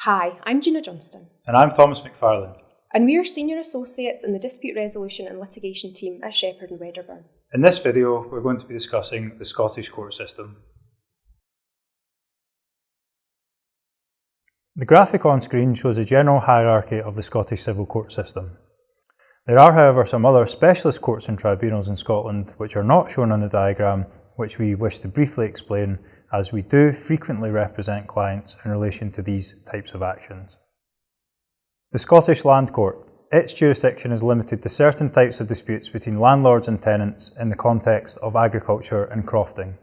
Hi, I'm Gina Johnston. And I'm Thomas McFarlane. And we are Senior Associates in the Dispute Resolution and Litigation team at Shepherd and Wedderburn. In this video, we're going to be discussing the Scottish court system. The graphic on screen shows a general hierarchy of the Scottish civil court system. There are, however, some other specialist courts and tribunals in Scotland which are not shown on the diagram, which we wish to briefly explain, as we do frequently represent clients in relation to these types of actions. The Scottish Land Court. Its jurisdiction is limited to certain types of disputes between landlords and tenants in the context of agriculture and crofting.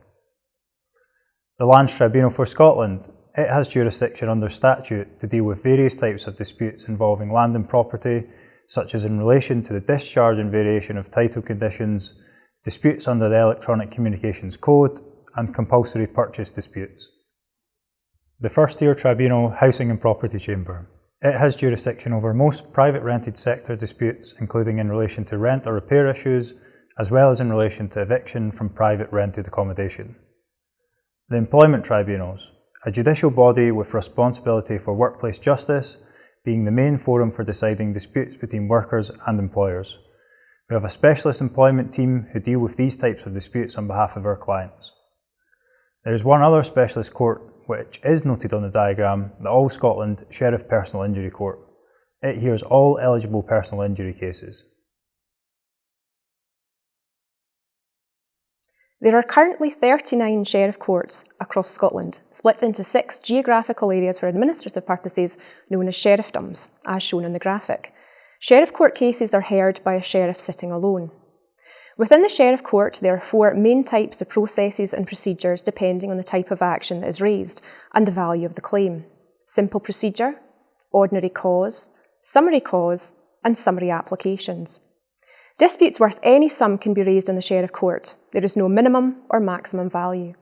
The Lands Tribunal for Scotland. It has jurisdiction under statute to deal with various types of disputes involving land and property, such as in relation to the discharge and variation of title conditions, disputes under the Electronic Communications Code, and compulsory purchase disputes. The First Tier Tribunal Housing and Property Chamber. It has jurisdiction over most private rented sector disputes, including in relation to rent or repair issues, as well as in relation to eviction from private rented accommodation. The Employment Tribunals. A judicial body with responsibility for workplace justice, being the main forum for deciding disputes between workers and employers. We have a specialist employment team who deal with these types of disputes on behalf of our clients. There is one other specialist court which is noted on the diagram, the All Scotland Sheriff Personal Injury Court. It hears all eligible personal injury cases. There are currently 39 sheriff courts across Scotland, split into 6 geographical areas for administrative purposes known as sheriffdoms, as shown in the graphic. Sheriff court cases are heard by a sheriff sitting alone. Within the sheriff court, there are 4 main types of processes and procedures depending on the type of action that is raised and the value of the claim. Simple procedure, ordinary cause, summary cause, and summary applications. Disputes worth any sum can be raised in the sheriff court. There is no minimum or maximum value.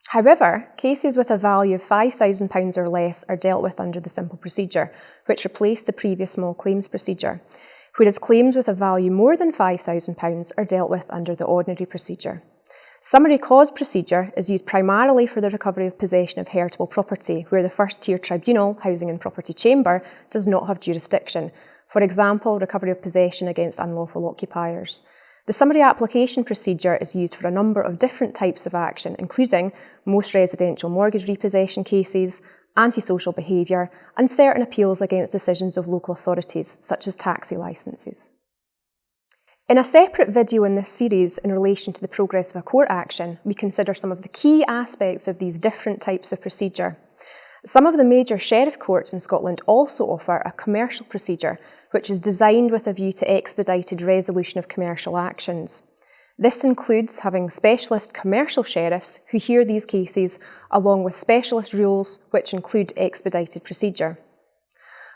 However, cases with a value of £5,000 or less are dealt with under the simple procedure, which replaced the previous small claims procedure, whereas claims with a value more than £5,000 are dealt with under the ordinary procedure. Summary cause procedure is used primarily for the recovery of possession of heritable property, where the First Tier Tribunal Housing and Property Chamber does not have jurisdiction. For example, recovery of possession against unlawful occupiers. The summary application procedure is used for a number of different types of action, including most residential mortgage repossession cases, antisocial behaviour, and certain appeals against decisions of local authorities, such as taxi licences. In a separate video in this series in relation to the progress of a court action, we consider some of the key aspects of these different types of procedure. Some of the major sheriff courts in Scotland also offer a commercial procedure, which is designed with a view to expedited resolution of commercial actions. This includes having specialist commercial sheriffs who hear these cases, along with specialist rules which include expedited procedure.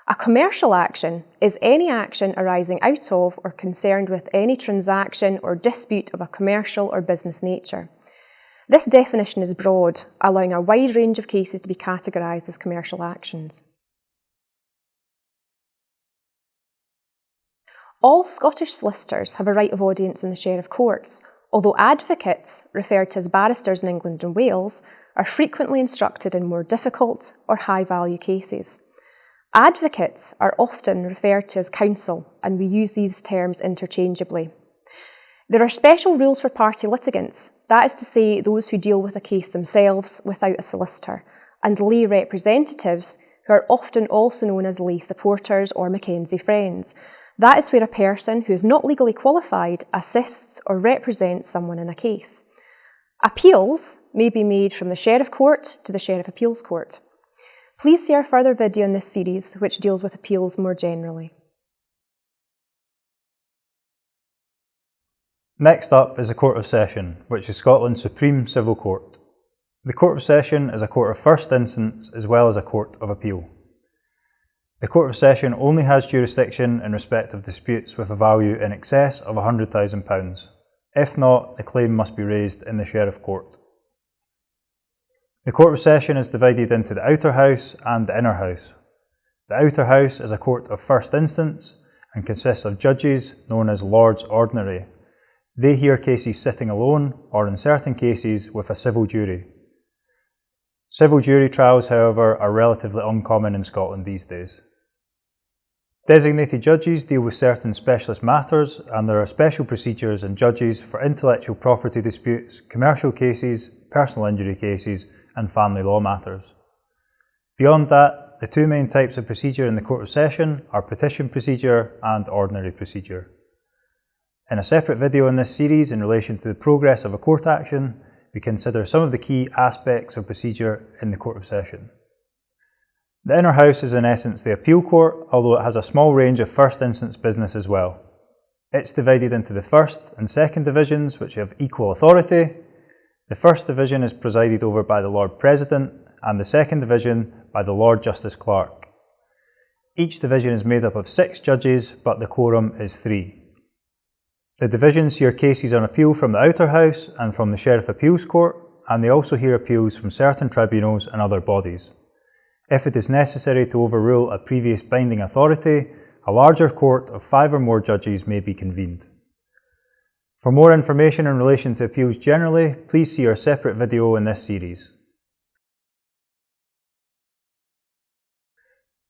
A commercial action is any action arising out of or concerned with any transaction or dispute of a commercial or business nature. This definition is broad, allowing a wide range of cases to be categorised as commercial actions. All Scottish solicitors have a right of audience in the sheriff courts, although advocates, referred to as barristers in England and Wales, are frequently instructed in more difficult or high-value cases. Advocates are often referred to as counsel, and we use these terms interchangeably. There are special rules for party litigants, that is to say those who deal with a case themselves without a solicitor, and lay representatives, who are often also known as lay supporters or Mackenzie friends. That is where a person who is not legally qualified assists or represents someone in a case. Appeals may be made from the Sheriff Court to the Sheriff Appeals Court. Please see our further video in this series, which deals with appeals more generally. Next up is the Court of Session, which is Scotland's supreme civil court. The Court of Session is a court of first instance as well as a court of appeal. The Court of Session only has jurisdiction in respect of disputes with a value in excess of £100,000. If not, the claim must be raised in the Sheriff Court. The Court of Session is divided into the Outer House and the Inner House. The Outer House is a court of first instance and consists of judges known as Lords Ordinary. They hear cases sitting alone or in certain cases with a civil jury. Civil jury trials, however, are relatively uncommon in Scotland these days. Designated judges deal with certain specialist matters, and there are special procedures and judges for intellectual property disputes, commercial cases, personal injury cases, and family law matters. Beyond that, the two main types of procedure in the Court of Session are petition procedure and ordinary procedure. In a separate video in this series in relation to the progress of a court action, we consider some of the key aspects of procedure in the Court of Session. The Inner House is in essence the appeal court, although it has a small range of first instance business as well. It's divided into the first and second divisions, which have equal authority. The first division is presided over by the Lord President, and the second division by the Lord Justice Clerk. Each division is made up of 6 judges, but the quorum is 3. The divisions hear cases on appeal from the Outer House and from the Sheriff Appeals Court, and they also hear appeals from certain tribunals and other bodies. If it is necessary to overrule a previous binding authority, a larger court of 5 or more judges may be convened. For more information in relation to appeals generally, please see our separate video in this series.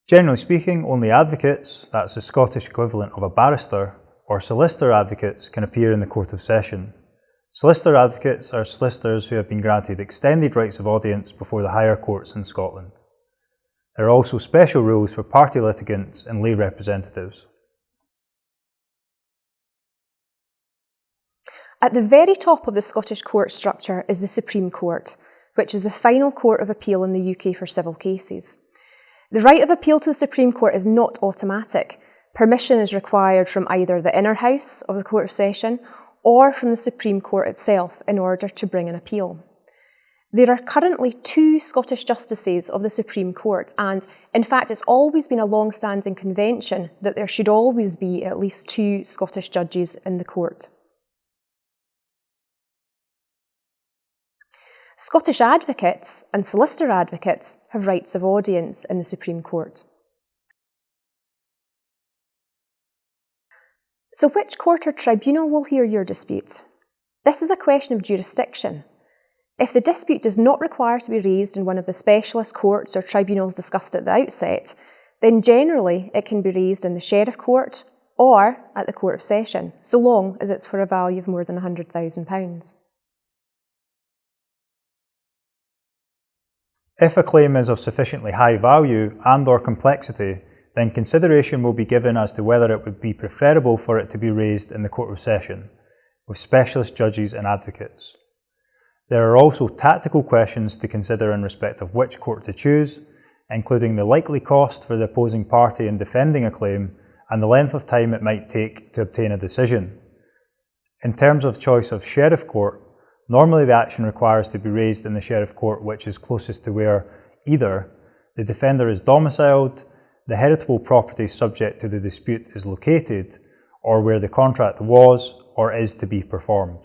Generally speaking, only advocates, that's the Scottish equivalent of a barrister, or solicitor advocates can appear in the Court of Session. Solicitor advocates are solicitors who have been granted extended rights of audience before the higher courts in Scotland. There are also special rules for party litigants and lay representatives. At the very top of the Scottish court structure is the Supreme Court, which is the final court of appeal in the UK for civil cases. The right of appeal to the Supreme Court is not automatic. Permission is required from either the Inner House of the Court of Session or from the Supreme Court itself in order to bring an appeal. There are currently 2 Scottish justices of the Supreme Court, and in fact it's always been a long-standing convention that there should always be at least 2 Scottish judges in the court. Scottish advocates and solicitor advocates have rights of audience in the Supreme Court. So which court or tribunal will hear your dispute? This is a question of jurisdiction. If the dispute does not require to be raised in one of the specialist courts or tribunals discussed at the outset, then generally it can be raised in the Sheriff Court or at the Court of Session, so long as it's for a value of more than £100,000. If a claim is of sufficiently high value and/or complexity, then consideration will be given as to whether it would be preferable for it to be raised in the Court of Session, with specialist judges and advocates. There are also tactical questions to consider in respect of which court to choose, including the likely cost for the opposing party in defending a claim and the length of time it might take to obtain a decision. In terms of choice of Sheriff Court, normally the action requires to be raised in the Sheriff Court which is closest to where either the defender is domiciled, the heritable property subject to the dispute is located, or where the contract was or is to be performed.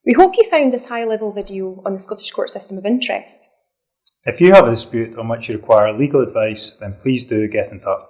We hope you found this high-level video on the Scottish court system of interest. If you have a dispute on which you require legal advice, then please do get in touch.